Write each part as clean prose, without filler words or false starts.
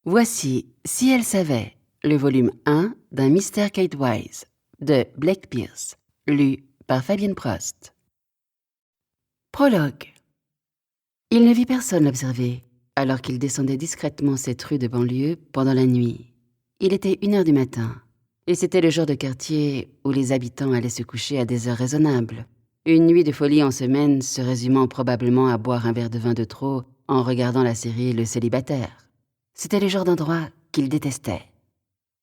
Voici Si elle savait, le volume 1 d'un mystère Kate Wise, de Blake Pierce, lu par Fabienne Prost. Prologue. Il ne vit personne l'observer, alors qu'il descendait discrètement cette rue de banlieue pendant la nuit. Il était 1h du matin, et c'était le genre de quartier où les habitants allaient se coucher à des heures raisonnables. Une nuit de folie en semaine se résumant probablement à boire un verre de vin de trop en regardant la série Le Célibataire. C'était le genre d'endroit qu'il détestait.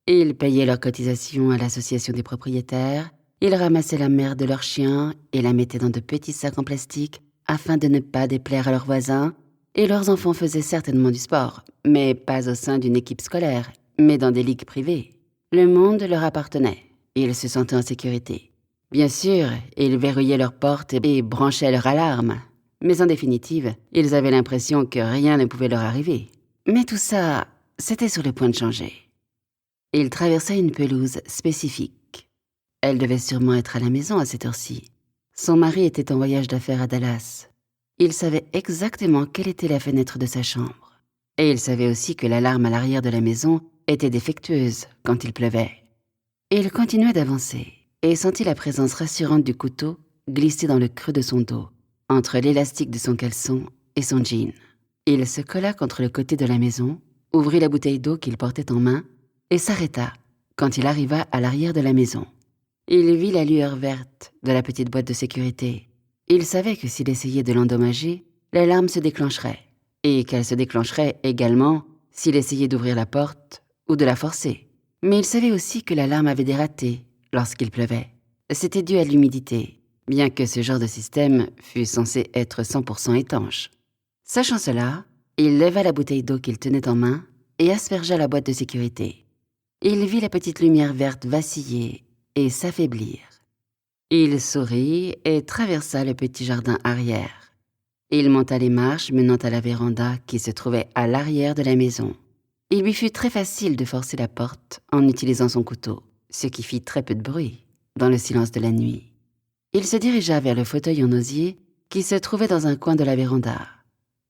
Ils payaient leurs cotisations à l'association des propriétaires, ils ramassaient la merde de leurs chiens et la mettaient dans de petits sacs en plastique afin de ne pas déplaire à leurs voisins, et leurs enfants faisaient certainement du sport, mais pas au sein d'une équipe scolaire, mais dans des ligues privées. Le monde leur appartenait, et ils se sentaient en sécurité. Bien sûr, ils verrouillaient leurs portes et branchaient leur alarme, mais en définitive, ils avaient l'impression que rien ne pouvait leur arriver. Mais tout ça, c'était sur le point de changer. Il traversait une pelouse spécifique. Elle devait sûrement être à la maison à cette heure-ci. Son mari était en voyage d'affaires à Dallas. Il savait exactement quelle était la fenêtre de sa chambre. Et il savait aussi que l'alarme à l'arrière de la maison était défectueuse quand il pleuvait. Il continuait d'avancer et sentit la présence rassurante du couteau glisser dans le creux de son dos, entre l'élastique de son caleçon et son jean. Il se colla contre le côté de la maison, ouvrit la bouteille d'eau qu'il portait en main et s'arrêta quand il arriva à l'arrière de la maison. Il vit la lueur verte de la petite boîte de sécurité. Il savait que s'il essayait de l'endommager, l'alarme se déclencherait, et qu'elle se déclencherait également s'il essayait d'ouvrir la porte ou de la forcer. Mais il savait aussi que l'alarme avait dératé lorsqu'il pleuvait. C'était dû à l'humidité, bien que ce genre de système fût censé être 100% étanche. Sachant cela, il leva la bouteille d'eau qu'il tenait en main et aspergea la boîte de sécurité. Il vit la petite lumière verte vaciller et s'affaiblir. Il sourit et traversa le petit jardin arrière. Il monta les marches menant à la véranda qui se trouvait à l'arrière de la maison. Il lui fut très facile de forcer la porte en utilisant son couteau, ce qui fit très peu de bruit dans le silence de la nuit. Il se dirigea vers le fauteuil en osier qui se trouvait dans un coin de la véranda.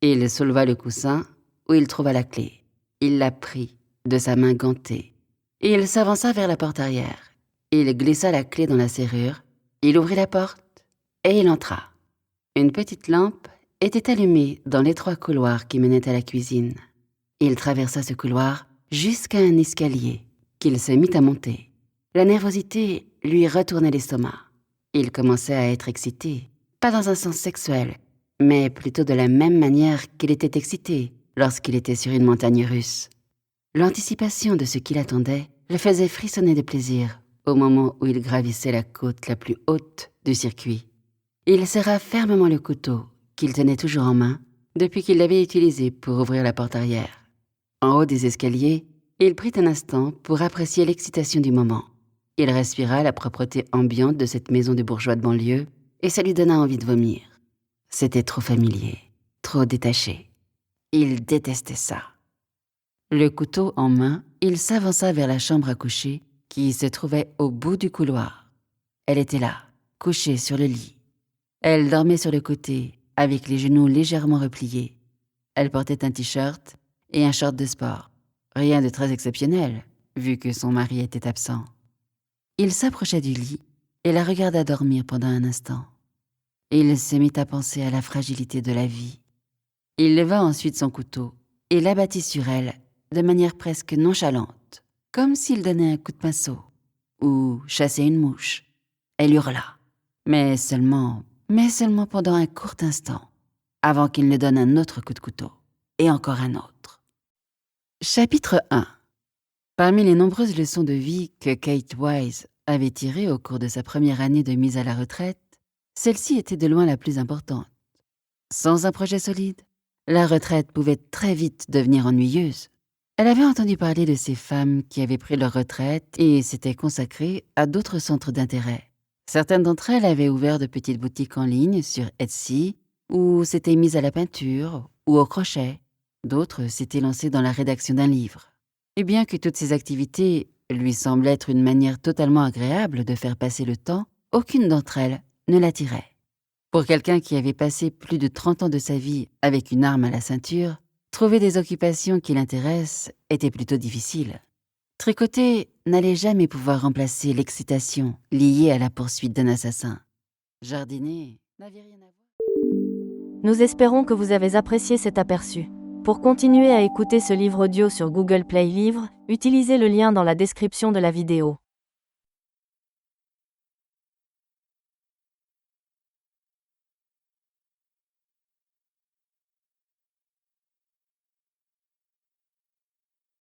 Il souleva le coussin où il trouva la clé. Il la prit de sa main gantée. Il s'avança vers la porte arrière. Il glissa la clé dans la serrure, il ouvrit la porte et il entra. Une petite lampe était allumée dans l'étroit couloir qui menait à la cuisine. Il traversa ce couloir jusqu'à un escalier qu'il se mit à monter. La nervosité lui retournait l'estomac. Il commençait à être excité, pas dans un sens sexuel, mais plutôt de la même manière qu'il était excité lorsqu'il était sur une montagne russe. L'anticipation de ce qui l'attendait le faisait frissonner de plaisir au moment où il gravissait la côte la plus haute du circuit. Il serra fermement le couteau qu'il tenait toujours en main depuis qu'il l'avait utilisé pour ouvrir la porte arrière. En haut des escaliers, il prit un instant pour apprécier l'excitation du moment. Il respira la propreté ambiante de cette maison de bourgeois de banlieue et ça lui donna envie de vomir. C'était trop familier, trop détaché. Il détestait ça. Le couteau en main, il s'avança vers la chambre à coucher qui se trouvait au bout du couloir. Elle était là, couchée sur le lit. Elle dormait sur le côté, avec les genoux légèrement repliés. Elle portait un t-shirt et un short de sport. Rien de très exceptionnel, vu que son mari était absent. Il s'approcha du lit et la regarda dormir pendant un instant. Il se mit à penser à la fragilité de la vie. Il leva ensuite son couteau et l'abattit sur elle de manière presque nonchalante, comme s'il donnait un coup de pinceau ou chassait une mouche. Elle hurla, mais seulement pendant un court instant, avant qu'il ne donne un autre coup de couteau, et encore un autre. Chapitre 1. Parmi les nombreuses leçons de vie que Kate Wise avait tirées au cours de sa première année de mise à la retraite, celle-ci était de loin la plus importante. Sans un projet solide, la retraite pouvait très vite devenir ennuyeuse. Elle avait entendu parler de ces femmes qui avaient pris leur retraite et s'étaient consacrées à d'autres centres d'intérêt. Certaines d'entre elles avaient ouvert de petites boutiques en ligne sur Etsy ou s'étaient mises à la peinture ou au crochet. D'autres s'étaient lancées dans la rédaction d'un livre. Et bien que toutes ces activités lui semblent être une manière totalement agréable de faire passer le temps, aucune d'entre elles ne l'attirait. Pour quelqu'un qui avait passé plus de 30 ans de sa vie avec une arme à la ceinture, Trouver des occupations qui l'intéressent était plutôt difficile. Tricoter n'allait jamais pouvoir remplacer l'excitation liée à la poursuite d'un assassin. Jardiner n'avait rien à voir. Nous espérons que vous avez apprécié cet aperçu. Pour continuer à écouter ce livre audio sur Google Play Livres, utilisez le lien dans la description de la vidéo.